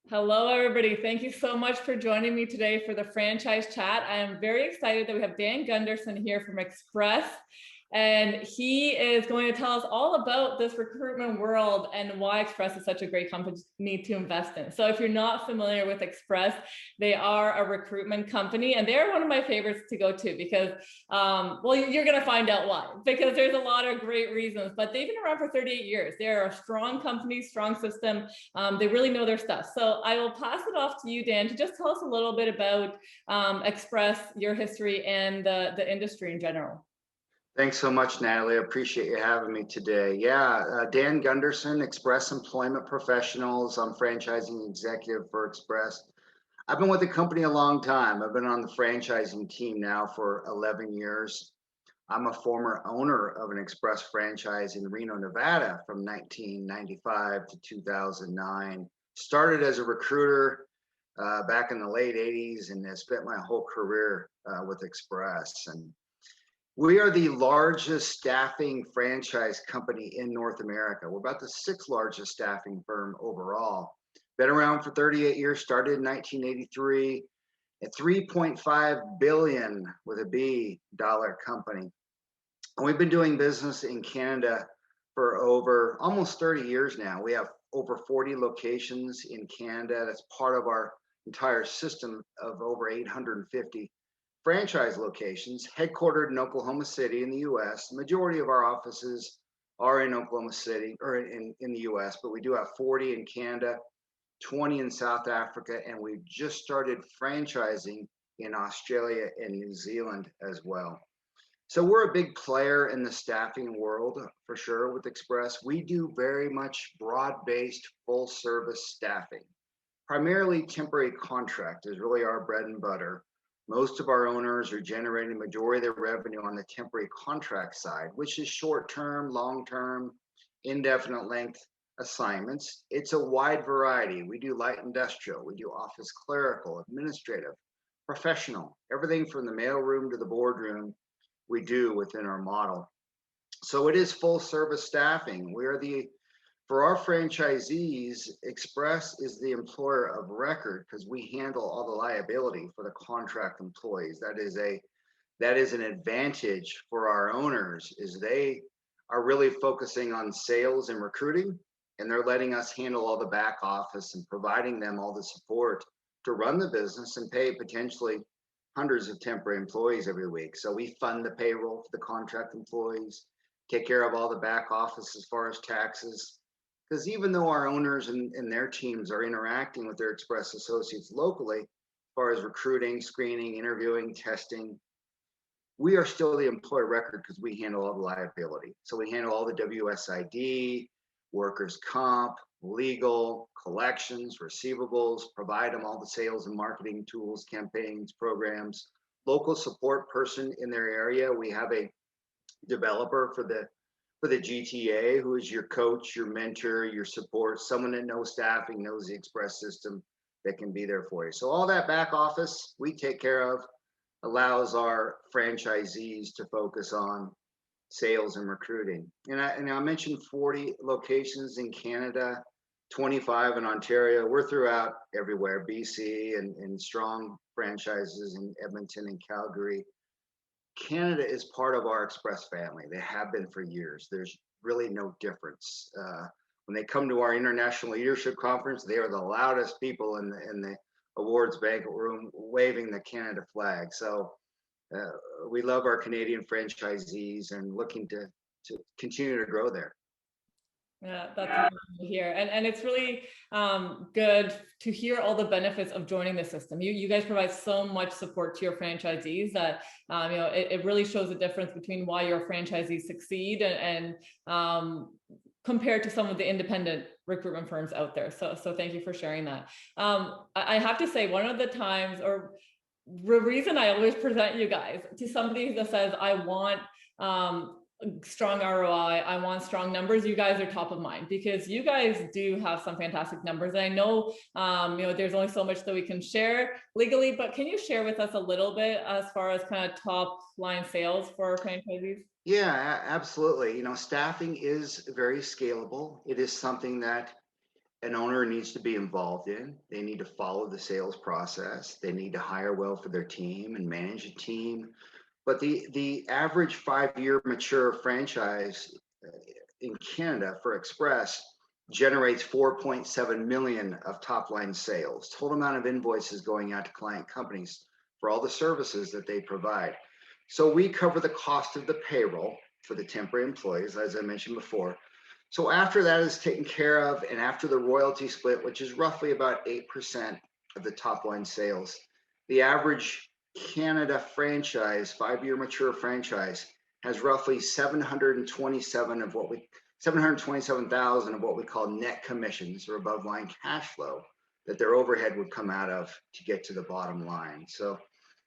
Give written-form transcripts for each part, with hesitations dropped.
Hello, everybody. Thank you so much for joining me today for the franchise chat. I am very excited that we have Dan Gunderson here from Express, and he is going to tell us all about this recruitment world and why Express is such a great company to invest in. So if you're not familiar with Express, they are a recruitment company, and they're one of my favorites to go to because, well, you're going to find out why, because there's a lot of great reasons, but they've been around for 38 years. They're a strong company, strong system. They really know their stuff. So I will pass it off to you, Dan, to just tell us a little bit about Express, your history, and the industry in general. Thanks so much, Natalie. I appreciate you having me today. Dan Gunderson, Express Employment Professionals. I'm franchising executive for Express. I've been with the company a long time. I've been on the franchising team now for 11 years. I'm a former owner of an Express franchise in Reno, Nevada from 1995 to 2009. Started as a recruiter back in the late 80s and have spent my whole career with Express. And we are the largest staffing franchise company in North America. We're about the sixth largest staffing firm overall. Been around for 38 years, started in 1983, a 3.5 billion with a B dollar company. And we've been doing business in Canada for over almost 30 years now. We have over 40 locations in Canada. That's part of our entire system of over 850 franchise locations, headquartered in Oklahoma City in the US. The majority of our offices are in Oklahoma City or in the US, but we do have 40 in Canada, 20 in South Africa, and we've just started franchising in Australia and New Zealand as well. So we're a big player in the staffing world for sure with Express. We do very much broad-based full service staffing. Primarily temporary contract is really our bread and butter. Most of our owners are generating the majority of their revenue on the temporary contract side, which is short-term, long-term, indefinite length assignments. It's a wide variety. We do light industrial, we do office clerical, administrative, professional, everything from the mailroom to the boardroom we do within our model. So it is full service staffing. For our franchisees, Express is the employer of record because we handle all the liability for the contract employees. That is an advantage for our owners, is they are really focusing on sales and recruiting, and they're letting us handle all the back office and providing them all the support to run the business and pay potentially hundreds of temporary employees every week. So we fund the payroll for the contract employees, take care of all the back office as far as taxes. Because even though our owners and their teams are interacting with their Express associates locally, as far as recruiting, screening, interviewing, testing, we are still the employer record because we handle all the liability. So we handle all the WSID, workers' comp, legal, collections, receivables, provide them all the sales and marketing tools, campaigns, programs, local support person in their area. We have a developer for the GTA, who is your coach, your mentor, your support, someone that knows staffing, knows the Express system, that can be there for you. So all that back office we take care of, allows our franchisees to focus on sales and recruiting. And I mentioned 40 locations in Canada, 25 in Ontario. We're throughout everywhere, BC and strong franchises in Edmonton and Calgary. Canada is part of our Express family. They have been for years. There's really no difference. When they come to our International Leadership Conference, they are the loudest people in the awards banquet room waving the Canada flag. So we love our Canadian franchisees and looking to continue to grow there. Yeah, that's amazing to hear. And it's really good to hear all the benefits of joining the system. You guys provide so much support to your franchisees that it really shows the difference between why your franchisees succeed and compared to some of the independent recruitment firms out there. So thank you for sharing that. I have to say, one of the times, or the reason I always present you guys to somebody that says, I want strong ROI, I want strong numbers, you guys are top of mind because you guys do have some fantastic numbers. And I know, there's only so much that we can share legally, but can you share with us a little bit as far as kind of top line sales for our franchisees? Yeah, absolutely. Staffing is very scalable. It is something that an owner needs to be involved in. They need to follow the sales process. They need to hire well for their team and manage a team. But the average 5-year mature franchise in Canada for Express generates 4.7 million of top line sales, total amount of invoices going out to client companies for all the services that they provide. So we cover the cost of the payroll for the temporary employees, as I mentioned before. So after that is taken care of, and after the royalty split, which is roughly about 8% of the top line sales, the average Canada franchise, 5-year mature franchise, has roughly 727,000 of what we call net commissions or above line cash flow that their overhead would come out of to get to the bottom line. So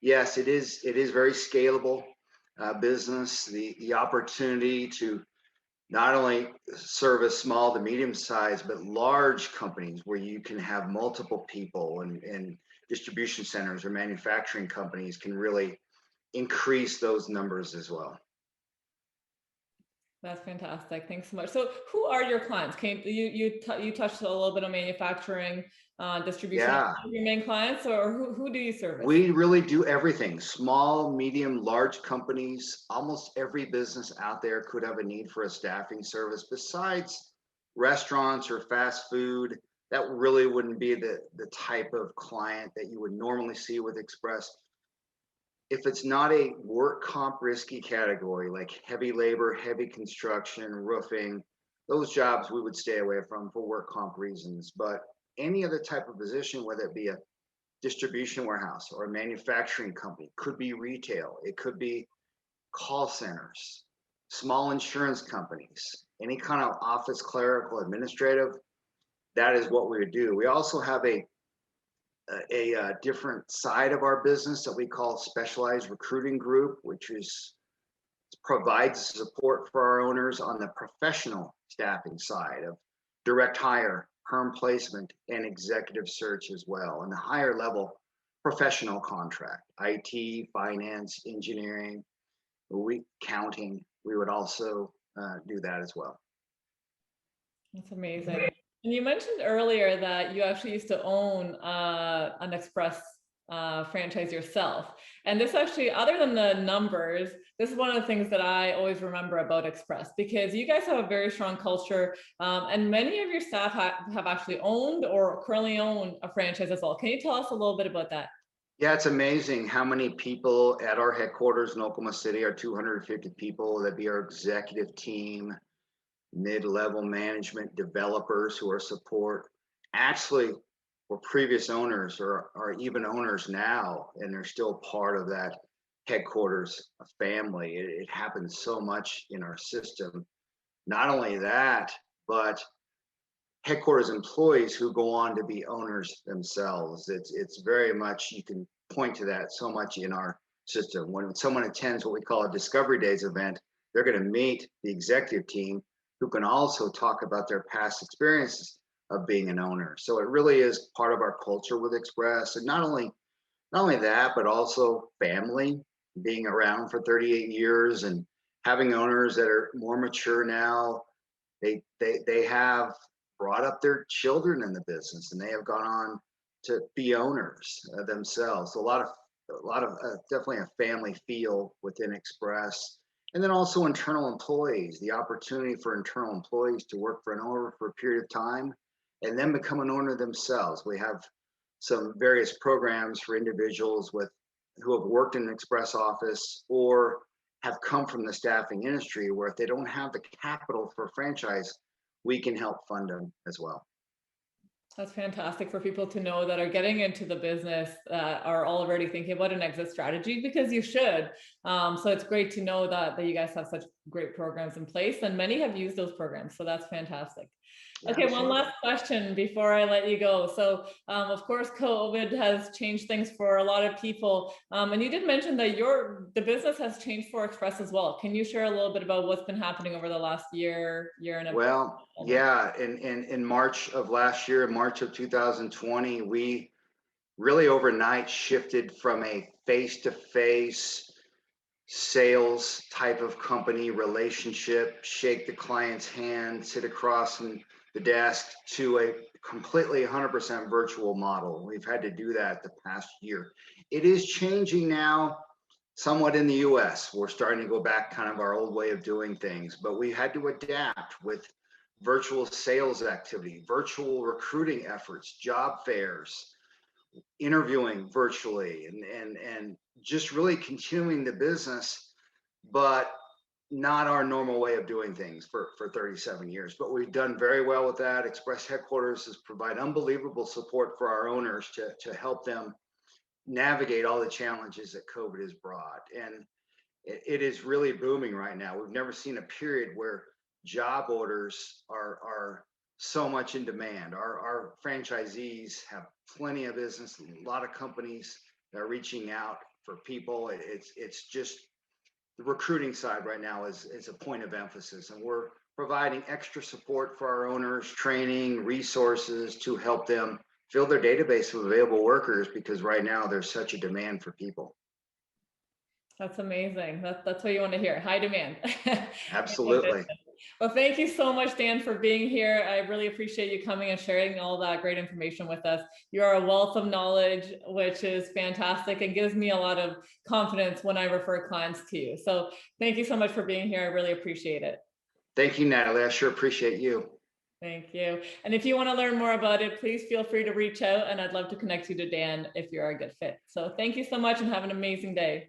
yes, it is very scalable business. The opportunity to not only service small to medium size, but large companies where you can have multiple people and distribution centers or manufacturing companies can really increase those numbers as well. That's fantastic. Thanks so much. So who are your clients? Can you touched a little bit on manufacturing, distribution, Yeah, your main clients, or who do you service? we really do everything. Small, medium, large companies. Almost every business out there could have a need for a staffing service besides restaurants or fast food. That really wouldn't be the type of client that you would normally see with Express. If it's not a work comp risky category like heavy labor, heavy construction, roofing, those jobs we would stay away from for work comp reasons. But any other type of position, whether it be a distribution warehouse or a manufacturing company, could be retail, it could be call centers, small insurance companies, any kind of office clerical administrative, that is what we would do. We also have a different side of our business that we call specialized recruiting group, which is provides support for our owners on the professional staffing side of direct hire, perm placement, and executive search as well, and the higher level professional contract, IT, finance, engineering, counting. We would also do that as well. That's amazing. And you mentioned earlier that you actually used to own an Express franchise yourself. And this actually, other than the numbers, this is one of the things that I always remember about Express, because you guys have a very strong culture, and many of your staff have actually owned or currently own a franchise as well. Can you tell us a little bit about that? Yeah, it's amazing how many people at our headquarters in Oklahoma City, our 250 people, that be our executive team, mid-level management, developers who are support, actually were previous owners or are even owners now, and they're still part of that headquarters family. It happens so much in our system. Not only that, but headquarters employees who go on to be owners themselves. It's very much, you can point to that so much in our system. When someone attends what we call a Discovery Days event, they're going to meet the executive team who can also talk about their past experiences of being an owner. So it really is part of our culture with Express. And not only that, but also family, being around for 38 years and having owners that are more mature now. They have brought up their children in the business, and they have gone on to be owners themselves. So a lot of definitely a family feel within Express. And then also internal employees, the opportunity for internal employees to work for an owner for a period of time and then become an owner themselves. We have some various programs for individuals who have worked in an Express office or have come from the staffing industry, where if they don't have the capital for a franchise, we can help fund them as well. That's fantastic for people to know that are getting into the business, are already thinking about an exit strategy, because you should. So it's great to know that you guys have such great programs in place, and many have used those programs. So that's fantastic. Okay, one last question before I let you go. So, of course, COVID has changed things for a lot of people. And you did mention that the business has changed for Express as well. Can you share a little bit about what's been happening over the last year and a bit? Well, yeah, in March of last year, in March of 2020, we really overnight shifted from a face-to-face sales type of company relationship, shake the client's hand, sit across from the desk, to completely 100% virtual model. We've had to do that the past year. It is changing now somewhat in the US. We're starting to go back kind of our old way of doing things, but we had to adapt with virtual sales activity, virtual recruiting efforts, job fairs, interviewing virtually, and just really continuing the business, but not our normal way of doing things for 37 years. But we've done very well with that. Express headquarters has provided unbelievable support for our owners to help them navigate all the challenges that COVID has brought. And it is really booming right now. We've never seen a period where job orders are so much in demand. Our franchisees have plenty of business, a lot of companies that are reaching out for people. It's just the recruiting side right now is a point of emphasis, and we're providing extra support for our owners, training, resources to help them fill their database of available workers, because right now there's such a demand for people. That's amazing. That's what you want to hear. High demand. Absolutely. Well, thank you so much, Dan, for being here. I really appreciate you coming and sharing all that great information with us. You are a wealth of knowledge, which is fantastic and gives me a lot of confidence when I refer clients to you. So thank you so much for being here. I really appreciate it. Thank you, Natalie. I sure appreciate you. Thank you. And if you want to learn more about it, please feel free to reach out, and I'd love to connect you to Dan if you're a good fit. So thank you so much and have an amazing day.